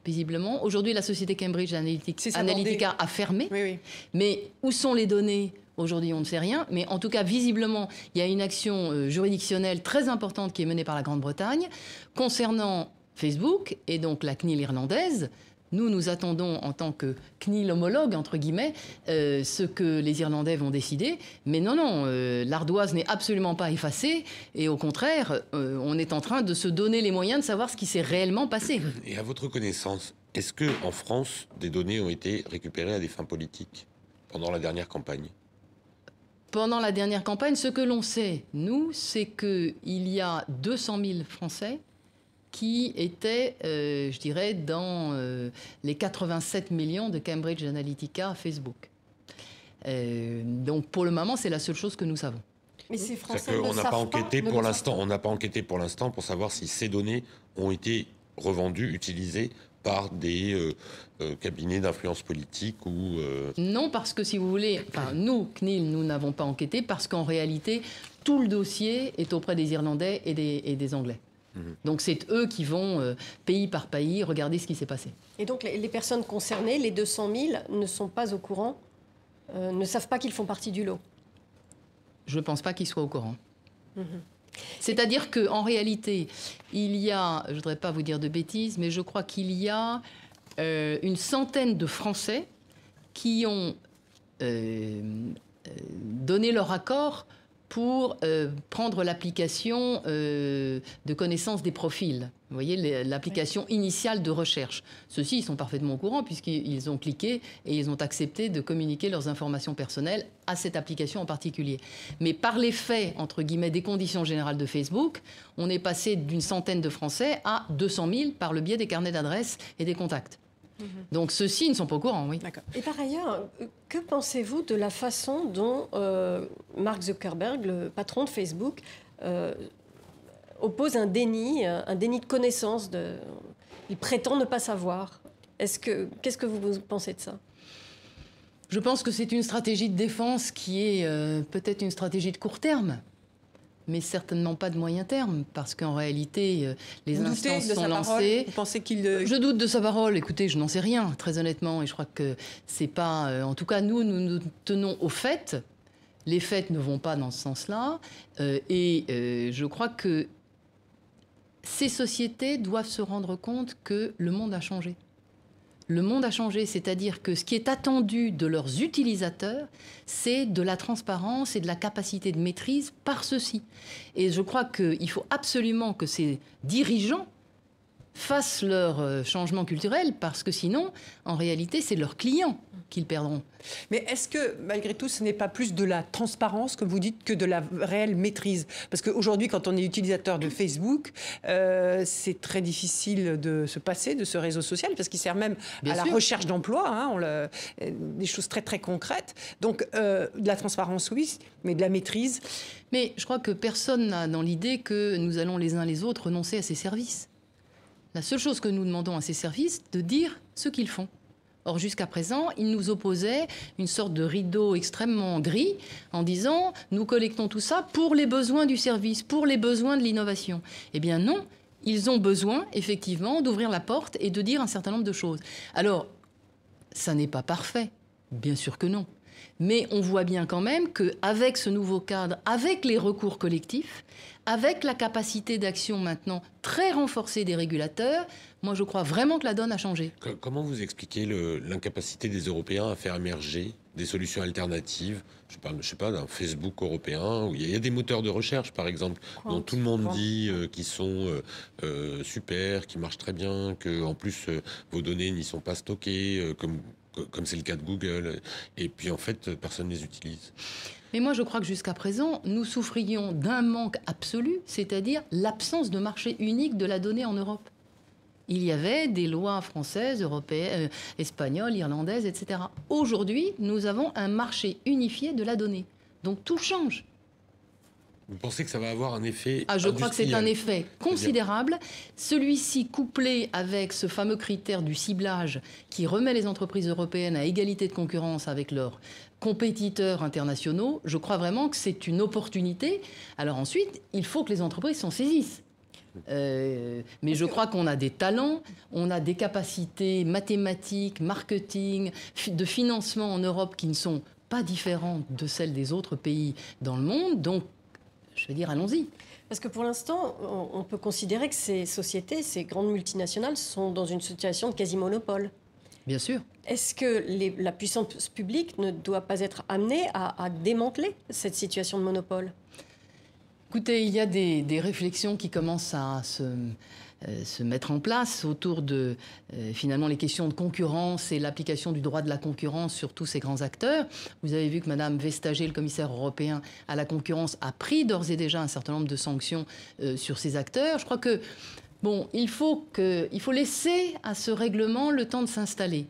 visiblement. Aujourd'hui, la société Cambridge Analytica a fermé. Oui, oui. Mais où sont les données ? Aujourd'hui, on ne sait rien. Mais en tout cas, visiblement, il y a une action juridictionnelle très importante qui est menée par la Grande-Bretagne concernant Facebook et donc la CNIL irlandaise. Nous attendons en tant que CNIL homologue, entre guillemets, ce que les Irlandais vont décider. Mais non, l'ardoise n'est absolument pas effacée. Et au contraire, on est en train de se donner les moyens de savoir ce qui s'est réellement passé. Et à votre connaissance, est-ce qu'en France, des données ont été récupérées à des fins politiques pendant la dernière campagne ? Pendant la dernière campagne, ce que l'on sait, nous, c'est qu'il y a 200 000 Français qui étaient, je dirais, dans les 87 millions de Cambridge Analytica Facebook. Donc, pour le moment, c'est la seule chose que nous savons. Mais ces Français on n'a pas enquêté pour l'instant. On n'a pas enquêté pour l'instant pour savoir si ces données ont été revendues, utilisées par des cabinets d'influence politique ou... Non, parce que si vous voulez, nous, CNIL, nous n'avons pas enquêté parce qu'en réalité, tout le dossier est auprès des Irlandais et des Anglais. Donc c'est eux qui vont, pays par pays, regarder ce qui s'est passé. Et donc les personnes concernées, les 200 000, ne sont pas au courant, ne savent pas qu'ils font partie du lot? Je ne pense pas qu'ils soient au courant. C'est-à-dire qu'en réalité, il y a, je ne voudrais pas vous dire de bêtises, mais je crois qu'il y a une centaine de Français qui ont donné leur accord pour prendre l'application de connaissance des profils. Vous voyez, l'application initiale de recherche. Ceux-ci, ils sont parfaitement au courant puisqu'ils ont cliqué et ils ont accepté de communiquer leurs informations personnelles à cette application en particulier. Mais par les faits, entre guillemets, des conditions générales de Facebook, on est passé d'une centaine de Français à 200 000 par le biais des carnets d'adresses et des contacts. Donc ceux-ci ne sont pas au courant, oui. Et par ailleurs, que pensez-vous de la façon dont Mark Zuckerberg, le patron de Facebook, oppose un déni de connaissance il prétend ne pas savoir. Qu'est-ce que vous pensez de ça? Je pense que c'est une stratégie de défense qui est peut-être une stratégie de court terme, mais certainement pas de moyen terme, parce qu'en réalité, les instances sont lancées. Vous pensez qu'il... Je doute de sa parole. Écoutez, je n'en sais rien, très honnêtement, et je crois que c'est pas... en tout cas, nous nous tenons aux faits. Les faits ne vont pas dans ce sens-là, et je crois que ces sociétés doivent se rendre compte que le monde a changé. Le monde a changé, c'est-à-dire que ce qui est attendu de leurs utilisateurs, c'est de la transparence et de la capacité de maîtrise par ceux-ci. Et je crois qu'il faut absolument que ces dirigeants fassent leur changement culturel, parce que sinon, en réalité, c'est leurs clients qu'ils perdront. Mais est-ce que, malgré tout, ce n'est pas plus de la transparence, comme vous dites, que de la réelle maîtrise? Parce qu'aujourd'hui, quand on est utilisateur de Facebook, c'est très difficile de se passer de ce réseau social, parce qu'il sert même à la recherche d'emploi, hein, des choses très, très concrètes. Donc, de la transparence, oui, mais de la maîtrise... Mais je crois que personne n'a dans l'idée que nous allons les uns les autres renoncer à ces services. La seule chose que nous demandons à ces services, de dire ce qu'ils font. Or, jusqu'à présent, ils nous opposaient une sorte de rideau extrêmement gris en disant « nous collectons tout ça pour les besoins du service, pour les besoins de l'innovation ». Eh bien non, ils ont besoin, effectivement, d'ouvrir la porte et de dire un certain nombre de choses. Alors, ça n'est pas parfait, bien sûr que non. Mais on voit bien quand même qu'avec ce nouveau cadre, avec les recours collectifs, avec la capacité d'action maintenant très renforcée des régulateurs, moi je crois vraiment que la donne a changé. Comment vous expliquez l'incapacité des Européens à faire émerger des solutions alternatives. Je parle, je sais pas, d'un Facebook européen où il y a des moteurs de recherche, par exemple, dont tout le monde dit qu'ils sont super, qui marchent très bien, que en plus vos données n'y sont pas stockées, comme c'est le cas de Google. Et puis en fait, personne ne les utilise. Mais moi, je crois que jusqu'à présent, nous souffrions d'un manque absolu, c'est-à-dire l'absence de marché unique de la donnée en Europe. Il y avait des lois françaises, européennes, espagnoles, irlandaises, etc. Aujourd'hui, nous avons un marché unifié de la donnée. Donc tout change. Vous pensez que ça va avoir un effet je crois que c'est un effet considérable. Celui-ci, couplé avec ce fameux critère du ciblage qui remet les entreprises européennes à égalité de concurrence avec leurs compétiteurs internationaux, je crois vraiment que c'est une opportunité. Alors ensuite, il faut que les entreprises s'en saisissent. Mais je crois qu'on a des talents, on a des capacités mathématiques, marketing, de financement en Europe qui ne sont pas différentes de celles des autres pays dans le monde. Donc, je veux dire, allons-y. Parce que pour l'instant, on peut considérer que ces sociétés, ces grandes multinationales, sont dans une situation de quasi-monopole. Bien sûr. Est-ce que la puissance publique ne doit pas être amenée à démanteler cette situation de monopole ? Écoutez, il y a des réflexions qui commencent à se mettre en place autour de finalement les questions de concurrence et l'application du droit de la concurrence sur tous ces grands acteurs. Vous avez vu que Mme Vestager, le commissaire européen à la concurrence, a pris d'ores et déjà un certain nombre de sanctions sur ces acteurs. Je crois que il faut laisser à ce règlement le temps de s'installer,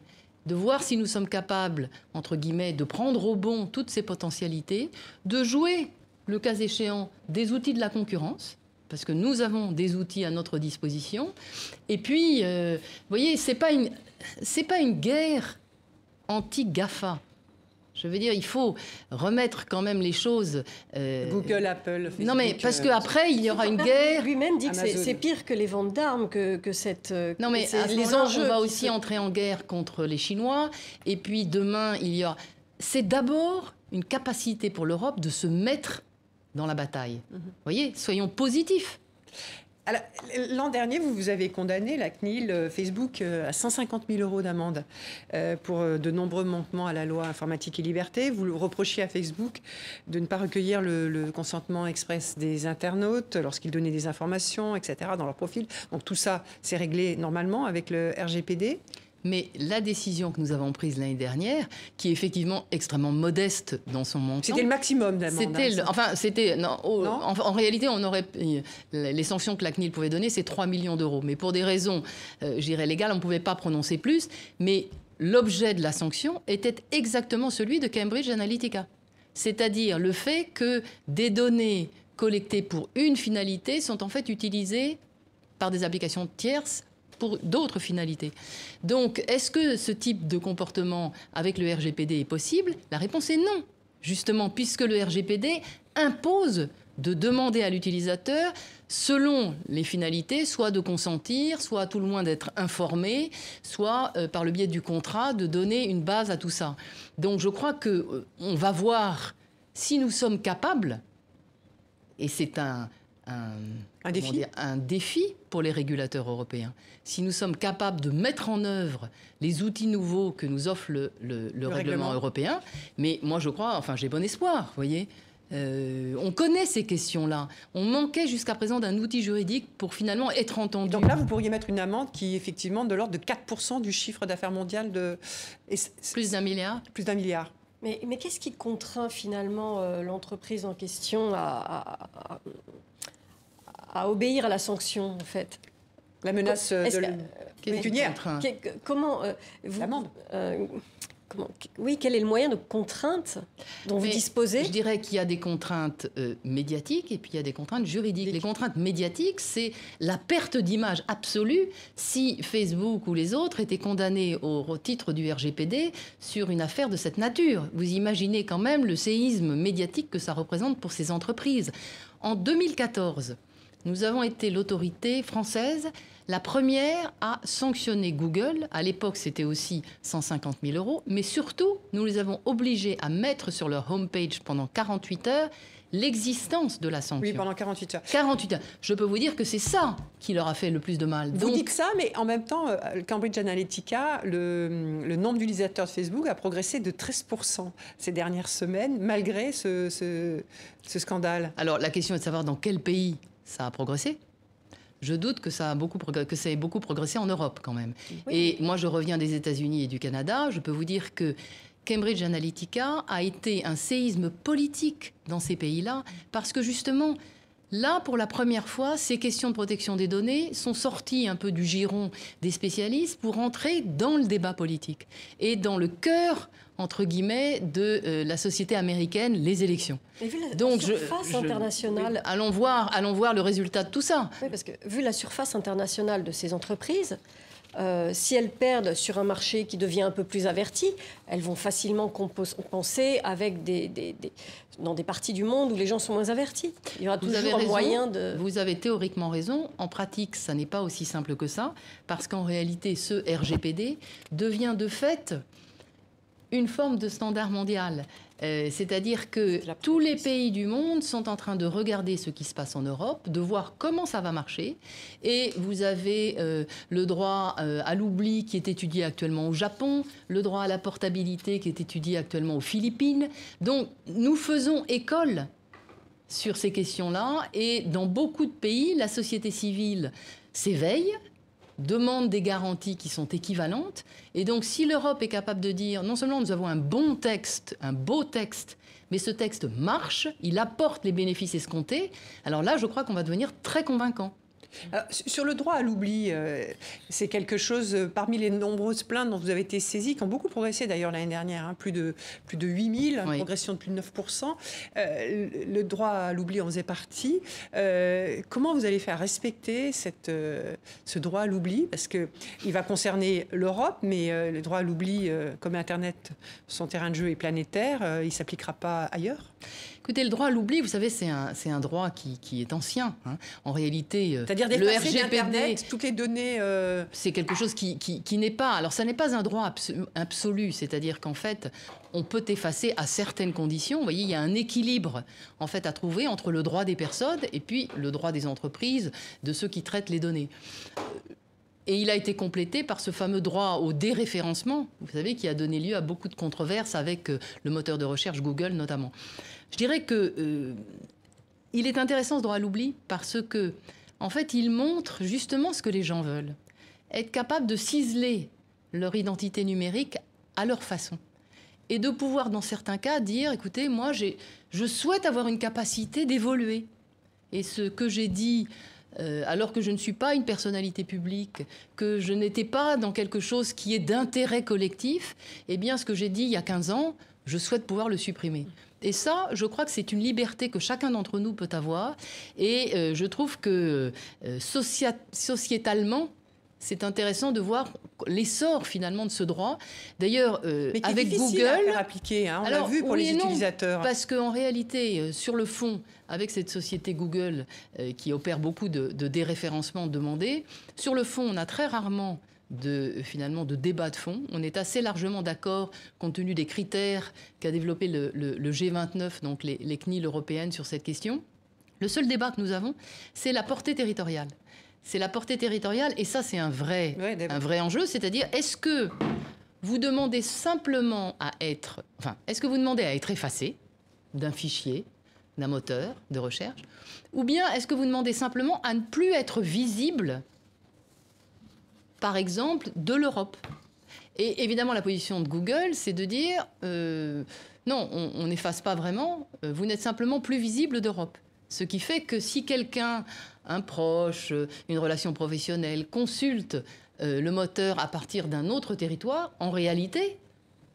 de voir si nous sommes capables, entre guillemets, de prendre au bon toutes ces potentialités, de jouer, le cas échéant, des outils de la concurrence, parce que nous avons des outils à notre disposition. Et puis, vous voyez, c'est pas une guerre anti-GAFA. Je veux dire, il faut remettre quand même les choses... Google, Apple, Facebook... Non, mais parce qu'après, il y aura une guerre... Lui-même dit que c'est pire que les ventes d'armes, que cette... Non, mais les enjeux... On va aussi entrer en guerre contre les Chinois. Et puis, demain, il y aura... C'est d'abord une capacité pour l'Europe de se mettre dans la bataille. Vous voyez, soyons positifs. Alors, l'an dernier, vous avez condamné la CNIL, Facebook, à 150 000 € d'amende pour de nombreux manquements à la loi informatique et liberté. Vous reprochiez à Facebook de ne pas recueillir le consentement express des internautes lorsqu'ils donnaient des informations, etc., dans leur profil. Donc tout ça, c'est réglé normalement avec le RGPD. Mais la décision que nous avons prise l'année dernière, qui est effectivement extrêmement modeste dans son montant... C'était le maximum d'amende. En réalité, les sanctions que la CNIL pouvait donner, c'est 3 millions d'euros. Mais pour des raisons, je dirais, légales, on ne pouvait pas prononcer plus. Mais l'objet de la sanction était exactement celui de Cambridge Analytica. C'est-à-dire le fait que des données collectées pour une finalité sont en fait utilisées par des applications tierces pour d'autres finalités. Donc, est-ce que ce type de comportement avec le RGPD est possible ? La réponse est non, justement, puisque le RGPD impose de demander à l'utilisateur, selon les finalités, soit de consentir, soit à tout le moins d'être informé, soit par le biais du contrat, de donner une base à tout ça. Donc, je crois qu'on va voir si nous sommes capables, et c'est un défi pour les régulateurs européens. Si nous sommes capables de mettre en œuvre les outils nouveaux que nous offre le règlement européen, mais moi je crois, j'ai bon espoir, vous voyez. On connaît ces questions-là. On manquait jusqu'à présent d'un outil juridique pour finalement être entendu. Donc là, vous pourriez mettre une amende qui est effectivement de l'ordre de 4% du chiffre d'affaires mondial de... Plus d'1 milliard ? Plus d'1 milliard. Mais qu'est-ce qui contraint finalement l'entreprise en question à obéir à la sanction, en fait? La menace pécuniaire. Comment l'amende. Quel est le moyen de contrainte dont vous disposez? Je dirais qu'il y a des contraintes médiatiques et puis il y a des contraintes juridiques. Les contraintes médiatiques, c'est la perte d'image absolue si Facebook ou les autres étaient condamnés au titre du RGPD sur une affaire de cette nature. Vous imaginez quand même le séisme médiatique que ça représente pour ces entreprises. En 2014, nous avons été l'autorité française la première à sanctionner Google. À l'époque, c'était aussi 150 000 €. Mais surtout, nous les avons obligés à mettre sur leur homepage pendant 48 heures l'existence de la sanction. Oui, pendant 48 heures. 48 heures. Je peux vous dire que c'est ça qui leur a fait le plus de mal. Vous dites ça, mais en même temps, Cambridge Analytica, le nombre d'utilisateurs de Facebook a progressé de 13% ces dernières semaines, malgré ce scandale. Alors, la question est de savoir dans quel pays ça a progressé. Je doute que ça ait beaucoup progressé en Europe quand même. Oui. Et moi, je reviens des États-Unis et du Canada. Je peux vous dire que Cambridge Analytica a été un séisme politique dans ces pays-là parce que justement, là, pour la première fois, ces questions de protection des données sont sorties un peu du giron des spécialistes pour entrer dans le débat politique et dans le cœur, entre guillemets, de la société américaine, les élections. Et vu la surface internationale... Oui, allons voir le résultat de tout ça. Oui, parce que vu la surface internationale de ces entreprises, si elles perdent sur un marché qui devient un peu plus averti, elles vont facilement compenser avec dans des parties du monde où les gens sont moins avertis. Il y aura toujours un moyen de... Vous avez théoriquement raison. En pratique, ça n'est pas aussi simple que ça, parce qu'en réalité, ce RGPD devient de fait une forme de standard mondial. C'est-à-dire que tous les pays du monde sont en train de regarder ce qui se passe en Europe, de voir comment ça va marcher. Et vous avez le droit à l'oubli qui est étudié actuellement au Japon, le droit à la portabilité qui est étudié actuellement aux Philippines. Donc, nous faisons école sur ces questions-là. Et dans beaucoup de pays, la société civile s'éveille, demande des garanties qui sont équivalentes. Et donc, si l'Europe est capable de dire, non seulement nous avons un bon texte, un beau texte, mais ce texte marche, il apporte les bénéfices escomptés, alors là, je crois qu'on va devenir très convaincant. Alors, sur le droit à l'oubli, c'est quelque chose, parmi les nombreuses plaintes dont vous avez été saisis, qui ont beaucoup progressé d'ailleurs l'année dernière, hein, plus de 8 000, oui. Progression de plus de 9%. Le droit à l'oubli en faisait partie. Comment vous allez faire respecter ce droit à l'oubli? Parce qu'il va concerner l'Europe, mais le droit à l'oubli, comme Internet, son terrain de jeu est planétaire, il ne s'appliquera pas ailleurs? Écoutez, le droit à l'oubli, vous savez, c'est un droit qui est ancien. Hein. En réalité, c'est-à-dire le RGPD, d'Internet, toutes les données... C'est quelque chose qui n'est pas... Alors, ça n'est pas un droit absolu, c'est-à-dire qu'en fait, on peut effacer à certaines conditions. Vous voyez, il y a un équilibre, en fait, à trouver entre le droit des personnes et puis le droit des entreprises, de ceux qui traitent les données. Et il a été complété par ce fameux droit au déréférencement, vous savez, qui a donné lieu à beaucoup de controverses avec le moteur de recherche Google notamment. Je dirais que il est intéressant ce droit à l'oubli parce que, en fait, il montre justement ce que les gens veulent. Être capable de ciseler leur identité numérique à leur façon. Et de pouvoir, dans certains cas, dire, écoutez, moi, je souhaite avoir une capacité d'évoluer. Et ce que j'ai dit... alors que je ne suis pas une personnalité publique, que je n'étais pas dans quelque chose qui est d'intérêt collectif, eh bien, ce que j'ai dit il y a 15 ans, je souhaite pouvoir le supprimer. Et ça, je crois que c'est une liberté que chacun d'entre nous peut avoir. Et je trouve que sociétalement, c'est intéressant de voir l'essor finalement de ce droit. D'ailleurs, avec Google, à faire appliquer, hein, on l'a vu pour les utilisateurs. Parce qu'en réalité, sur le fond, avec cette société Google qui opère beaucoup de déréférencement demandé, sur le fond, on a très rarement finalement de débat de fond. On est assez largement d'accord compte tenu des critères qu'a développé le G29, donc les CNIL européennes sur cette question. Le seul débat que nous avons, c'est la portée territoriale. C'est la portée territoriale, et ça, c'est un vrai enjeu. C'est-à-dire, est-ce que vous demandez simplement à être... Enfin, est-ce que vous demandez à être effacé d'un fichier, d'un moteur de recherche, ou bien est-ce que vous demandez simplement à ne plus être visible, par exemple, de l'Europe? Et évidemment, la position de Google, c'est de dire non, on n'efface pas vraiment, vous n'êtes simplement plus visible d'Europe. Ce qui fait que si quelqu'un, un proche, une relation professionnelle, consulte le moteur à partir d'un autre territoire, en réalité,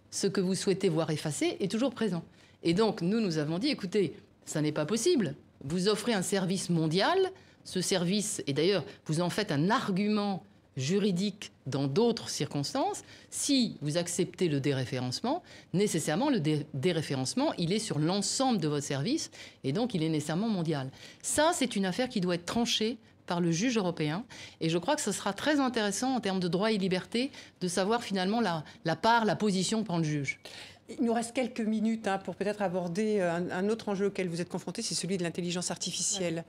ce que vous souhaitez voir effacé est toujours présent. Et donc, nous avons dit, écoutez, ça n'est pas possible. Vous offrez un service mondial, ce service, et d'ailleurs, vous en faites un argument juridique dans d'autres circonstances. Si vous acceptez le déréférencement, nécessairement, le déréférencement, il est sur l'ensemble de votre service et donc il est nécessairement mondial. Ça, c'est une affaire qui doit être tranchée par le juge européen. Et je crois que ce sera très intéressant en termes de droits et libertés de savoir finalement la position que prend le juge. Il nous reste quelques minutes pour peut-être aborder un autre enjeu auquel vous êtes confrontés, c'est celui de l'intelligence artificielle.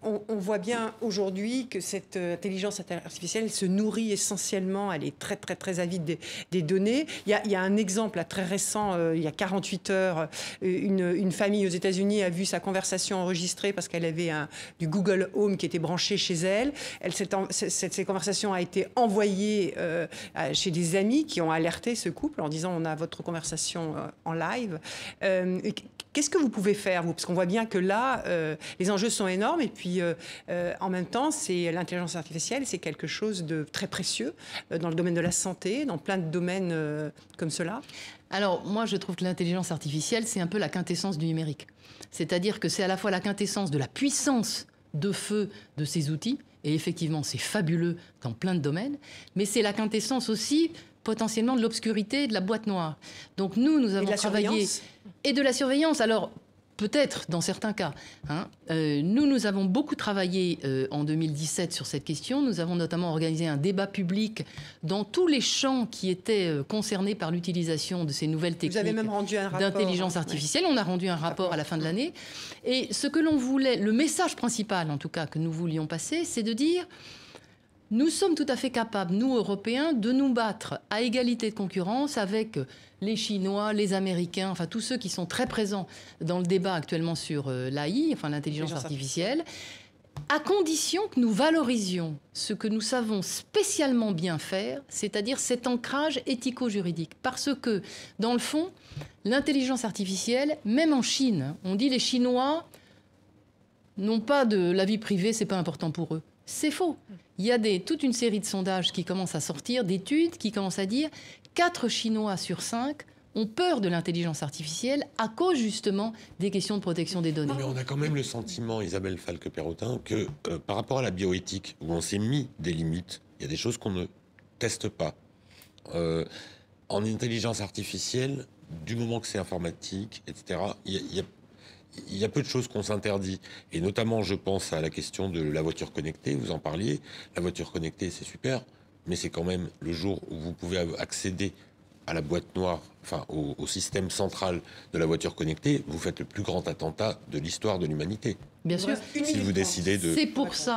On voit bien aujourd'hui que cette intelligence artificielle se nourrit essentiellement, elle est très très très avide des données. Il y a un exemple très récent, il y a 48 heures, une famille aux États-Unis a vu sa conversation enregistrée parce qu'elle avait du Google Home qui était branché chez elle. Cette conversation a été envoyée chez des amis qui ont alerté ce couple en disant on a votre conversation en live. Qu'est-ce que vous pouvez faire, vous ? Parce qu'on voit bien que là, les enjeux sont énormes et puis en même temps, l'intelligence artificielle, c'est quelque chose de très précieux dans le domaine de la santé, dans plein de domaines comme cela. Alors, moi, je trouve que l'intelligence artificielle, c'est un peu la quintessence du numérique. C'est-à-dire que c'est à la fois la quintessence de la puissance de feu de ces outils, et effectivement, c'est fabuleux dans plein de domaines, mais c'est la quintessence aussi potentiellement de l'obscurité, de la boîte noire. Donc nous avons travaillé... Et de la surveillance. Alors, peut-être dans certains cas. Nous avons beaucoup travaillé en 2017 sur cette question. Nous avons notamment organisé un débat public dans tous les champs qui étaient concernés par l'utilisation de ces nouvelles techniques d'intelligence artificielle. On a rendu un rapport à la fin de l'année. Et ce que l'on voulait, le message principal en tout cas que nous voulions passer, c'est de dire... Nous sommes tout à fait capables, nous, Européens, de nous battre à égalité de concurrence avec les Chinois, les Américains, enfin tous ceux qui sont très présents dans le débat actuellement sur l'AI, enfin l'intelligence artificielle, à condition que nous valorisions ce que nous savons spécialement bien faire, c'est-à-dire cet ancrage éthico-juridique. Parce que, dans le fond, l'intelligence artificielle, même en Chine, on dit les Chinois n'ont pas de la vie privée, c'est pas important pour eux. C'est faux. Il y a toute une série de sondages qui commencent à sortir, d'études qui commencent à dire 4 Chinois sur 5 ont peur de l'intelligence artificielle à cause justement des questions de protection des données. Mais on a quand même le sentiment, Isabelle Falque-Perrotin, que par rapport à la bioéthique, où on s'est mis des limites, il y a des choses qu'on ne teste pas. En intelligence artificielle, du moment que c'est informatique, etc., il y a peu de choses qu'on s'interdit. Et notamment, je pense à la question de la voiture connectée, vous en parliez. La voiture connectée, c'est super, mais c'est quand même le jour où vous pouvez accéder à la boîte noire, enfin au système central de la voiture connectée, vous faites le plus grand attentat de l'histoire de l'humanité. Bien sûr. Si vous décidez de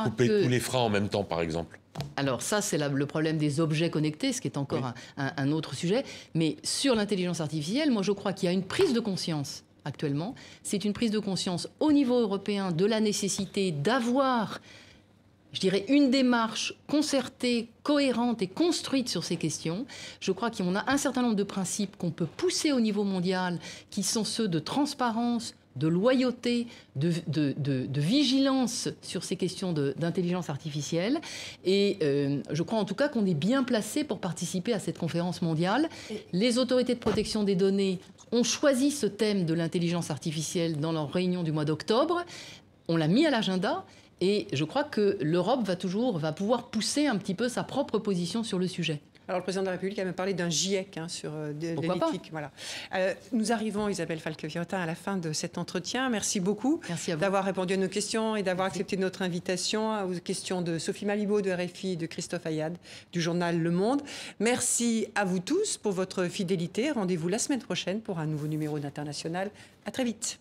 couper tous les freins en même temps, par exemple. Alors ça, c'est le problème des objets connectés, ce qui est encore un autre sujet. Mais sur l'intelligence artificielle, moi je crois qu'il y a une prise de conscience actuellement. C'est une prise de conscience au niveau européen de la nécessité d'avoir, je dirais, une démarche concertée, cohérente et construite sur ces questions. Je crois qu'on a un certain nombre de principes qu'on peut pousser au niveau mondial, qui sont ceux de transparence, de loyauté, de vigilance sur ces questions d'intelligence artificielle. Et je crois en tout cas qu'on est bien placé pour participer à cette conférence mondiale. Les autorités de protection des données ont choisi ce thème de l'intelligence artificielle dans leur réunion du mois d'octobre. On l'a mis à l'agenda et je crois que l'Europe va pouvoir pousser un petit peu sa propre position sur le sujet. Alors, le président de la République a même parlé d'un GIEC sur l'éthique. Voilà. Nous arrivons, Isabelle Falque-Perrotin, à la fin de cet entretien. Merci beaucoup d'avoir répondu à nos questions et d'avoir accepté notre invitation aux questions de Sophie Malibaud de RFI et de Christophe Ayad du journal Le Monde. Merci à vous tous pour votre fidélité. Rendez-vous la semaine prochaine pour un nouveau numéro d'International. À très vite.